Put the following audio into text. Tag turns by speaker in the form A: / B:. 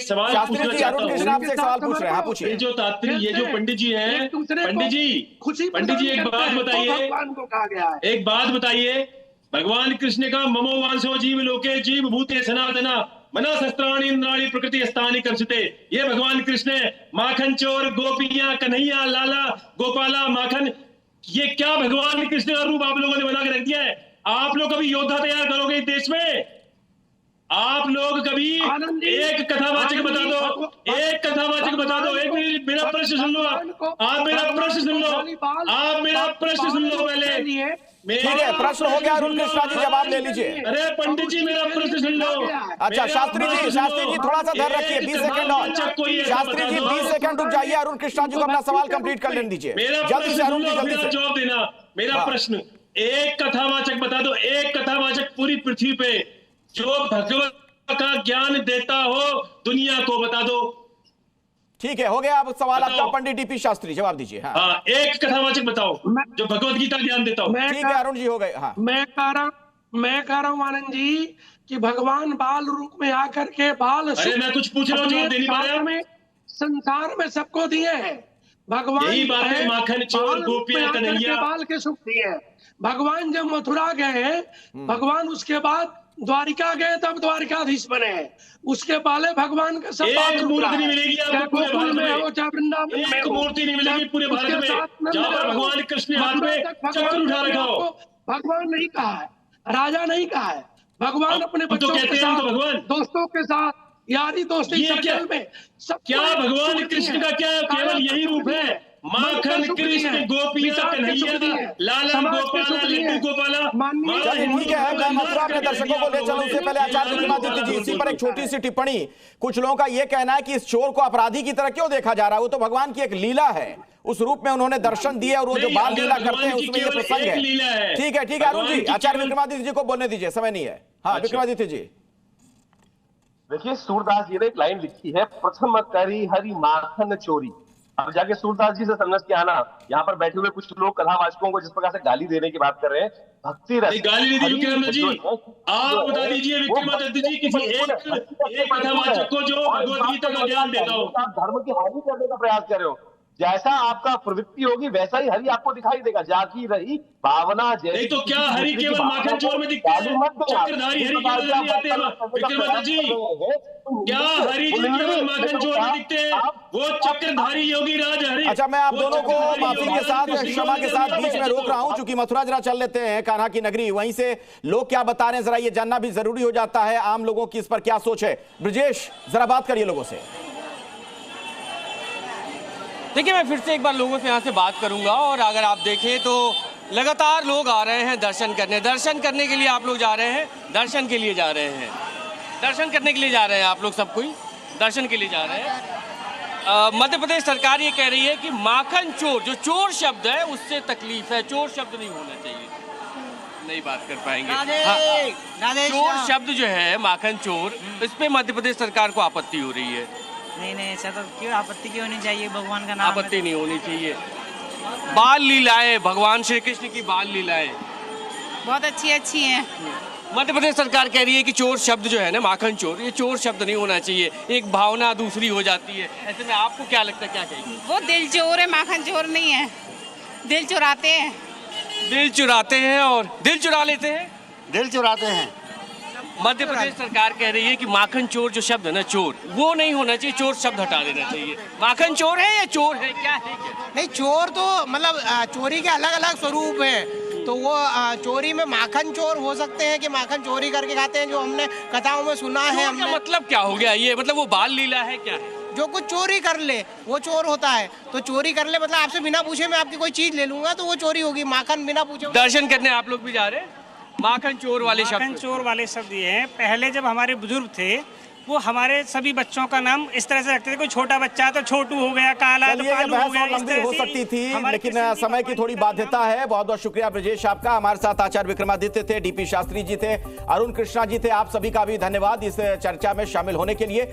A: सवाल
B: शास्त्री
A: पूछना
B: जी,
A: चाहता
B: अरुण
A: हूँ।
B: कृष्ण आपसे एक सवाल पूछ रहे हैं, हाँ पूछिए।
A: ये जो तात्री, ये जो पंडित जी हैं, पंडित जी एक बात बताइए,
C: भगवान को कहा गया है।
A: एक बात बताइए, भगवान कृष्ण का ममो वांसो जीव लोके जीव भूते सनातना मना शस्त्राणी इंद्राणी प्रकृति स्थानी कर्षते, ये भगवान कृष्ण है। माखन चोर, गोपियां, कन्हैया, लाला, गोपाला, माखन, ये क्या भगवान कृष्ण का रूप आप लोगों ने बना के रख दिया है। आप लोग कभी योद्धा तैयार करोगे इस देश में? आप लोग कभी एक कथावाचक बता दो, एक कथावाचक बता दो। एक मिनट, मेरा प्रश्न सुन लो। आप मेरा प्रश्न सुन लो, आप मेरा प्रश्न सुन लो पहले।
B: ठीक है, प्रश्न हो गया अरुण कृष्णा जी, जवाब ले लीजिए।
A: अरे पंडित जी, मेरा प्रश्न सुन लो।
B: अच्छा शास्त्री जी थोड़ा सा धैर्य रखिए, 20 सेकंड और। शास्त्री जी 20 सेकंड रुक जाइए, अरुण कृष्णा जी को अपना सवाल कंप्लीट कर लेने दीजिए। जल्दी से अरुण जी, जल्दी से
A: जवाब देना। मेरा प्रश्न, एक कथावाचक बता दो, एक कथावाचक पूरी पृथ्वी पे जो भगवत का ज्ञान देता हो दुनिया को, बता दो।
B: ठीक है, हो गया। अब सवाल आपका पंडित डीपी शास्त्री, जवाब दीजिए।
A: हाँ, एक कथावाचक बताओ जो भगवत गीता ज्ञान देता हो।
B: ठीक है अरुण जी, हो गए। हाँ,
C: मैं कह रहा हूँ आनंद जी कि भगवान बाल रूप में आकर के बाल
A: अरे मैं कुछ पूछ रहा हूँ, जवाब देनी पड़ेगा।
C: में संसार में सबको दिए हैं। भगवान
A: यही बात है, माखन चोर, गोपियां, कन्हैया,
C: बाल के सुख दिए। भगवान जब मथुरा गए, भगवान उसके बाद द्वारिका गए, तब द्वारिकाधीश बने। उसके पहले भगवान का सब
A: एक मूर्ति नहीं मिलेगी आपको पूरे भारत में,
C: हो चाहे वृंदावन में
A: एक
C: हो।
A: मूर्ति नहीं मिलेगी पूरे भारत में जहां पर भगवान कृष्ण ने हाथ में चक्र उठा रखा हो।
C: भगवान नहीं कहा है, राजा नहीं कहा है। भगवान अपने
A: तो
C: बच्चों
A: कहते
C: के
A: हैं हम
C: साथ,
A: तो भगवान,
C: दोस्तों के साथ, यारी दोस्ती
A: ये क्या
C: सर्कल में सब
A: क्या भगवान कृष्ण का क्या केवल यही रूप है? माखन कृष्ण, गोपियां, कन्हैया, लाला, गोपाला, लड्डू गोपाला।
B: चलिए ठीक है, मैं मथुरा अपने दर्शकों को ले चलूं उससे पहले आचार्य विक्रमादित्य जी, इसी पर एक छोटी सी टिप्पणी। कुछ लोगों का यह कहना है कि इस चोर को अपराधी की तरह क्यों देखा जा रहा है, वो तो भगवान की एक लीला है, उस रूप में उन्होंने दर्शन दिए और वो जो बाल लीला करते हैं उसमें ये प्रसंग है। ठीक है अरुण जी, आचार्य विक्रमादित्य जी को बोलने दीजिए, समय नहीं है। हाँ विक्रमादित्य जी।
D: देखिए सूरदास जी ने एक लाइन लिखी है, प्रथम करी हरि माखन चोरी। अब जाके सूरदास जी से समझ के आना, यहाँ पर बैठे हुए कुछ लोग कथावाचकों को जिस प्रकार से गाली देने की बात कर रहे हैं, भक्ति रस,
A: गाली नहीं दी विक्रमादित्य जी, आप बता दीजिए विक्रमादित्य जी किसी एक कथावाचक को जो भगवत गीता का ज्ञान देता हो।
D: आप धर्म की हानि करने का प्रयास कर रहे हो। जैसा आपका प्रवृत्ति होगी वैसा ही हरि आपको दिखाई देगा। जाकी रही भावना जैसी।
A: नहीं तो क्या हरि केवल माखन चोर में दिखते हैं? चक्रधारी हरि केवल नहीं आते विक्रमादित्य जी? क्या हरि जी केवल माखन चोर में दिखते हैं? वो चक्रधारी योगी राज हरि।
B: अच्छा, मैं आप दोनों को माफी के साथ, क्षमा के साथ बीच में रोक रहा हूं, क्योंकि मथुरा जरा चल लेते हैं, कान्हा की नगरी, वहीं से लोग क्या बता रहे हैं जरा ये जानना भी जरूरी हो जाता है। आम लोगों की इस पर क्या सोच है? ब्रजेश जरा बात करिए लोगों से।
E: देखिए, मैं फिर से एक बार लोगों से यहाँ से बात करूंगा, और अगर आप देखें तो लगातार लोग आ रहे हैं दर्शन करने के लिए। आप लोग जा रहे हैं दर्शन के लिए, जा रहे हैं दर्शन करने के लिए, जा रहे हैं आप लोग, सब कोई दर्शन के लिए जा रहे हैं। मध्य प्रदेश सरकार ये कह रही है कि माखन चोर, जो चोर शब्द है उससे तकलीफ है, चोर शब्द नहीं होना चाहिए। नहीं बात कर पाएंगे। हाँ, चोर शब्द जो है माखन चोर, इस पे मध्य प्रदेश सरकार को आपत्ति हो रही है।
F: नहीं ऐसा तो क्यों आपत्ति क्यों होनी चाहिए? भगवान का नाम,
E: आपत्ति नहीं होनी चाहिए। बाल लीलाएं, भगवान श्री कृष्ण की बाल लीलाएं
F: बहुत अच्छी हैं।
E: मध्य प्रदेश सरकार कह रही है कि चोर शब्द जो है ना, माखन चोर, ये चोर शब्द नहीं होना चाहिए, एक भावना दूसरी हो जाती है। ऐसे में आपको क्या लगता है, क्या कहेंगे?
F: वो दिल चोर है, माखन चोर नहीं है। दिल चुराते हैं,
E: दिल चुराते हैं और दिल चुरा लेते हैं,
G: दिल चुराते हैं।
E: मध्य प्रदेश सरकार कह रही है कि माखन चोर जो शब्द है ना, चोर, वो नहीं होना चाहिए, चोर शब्द हटा देना चाहिए। माखन चोर है या चोर है, क्या है?
H: नहीं, चोर तो मतलब चोरी के अलग अलग स्वरूप हैं, तो वो चोरी में माखन चोर हो सकते हैं कि माखन चोरी करके खाते हैं, जो हमने कथाओं में सुना है। हमने
E: मतलब क्या हो गया ये, मतलब वो बाल लीला है, क्या है?
H: जो कुछ चोरी कर ले वो चोर होता है। तो चोरी कर ले मतलब आपसे बिना पूछे मैं आपकी कोई चीज ले लूंगा तो वो चोरी होगी। माखन बिना पूछे।
E: दर्शन करने आप लोग भी जा रहे हैं? माखन चोर वाले शब्द,
I: माखन चोर वाले शब्द ये हैं, पहले जब हमारे बुजुर्ग थे वो हमारे सभी बच्चों का नाम इस तरह से रखते थे। कोई छोटा बच्चा तो छोटू हो गया, काला तो कालू हो गया।
B: लंबी हो सकती थी, लेकिन समय की थोड़ी बाध्यता है। बहुत बहुत शुक्रिया ब्रजेश आपका। हमारे साथ आचार्य विक्रमादित्य थे, डीपी शास्त्री जी थे, अरुण कृष्णा जी थे। आप सभी का भी धन्यवाद इस चर्चा में शामिल होने के लिए।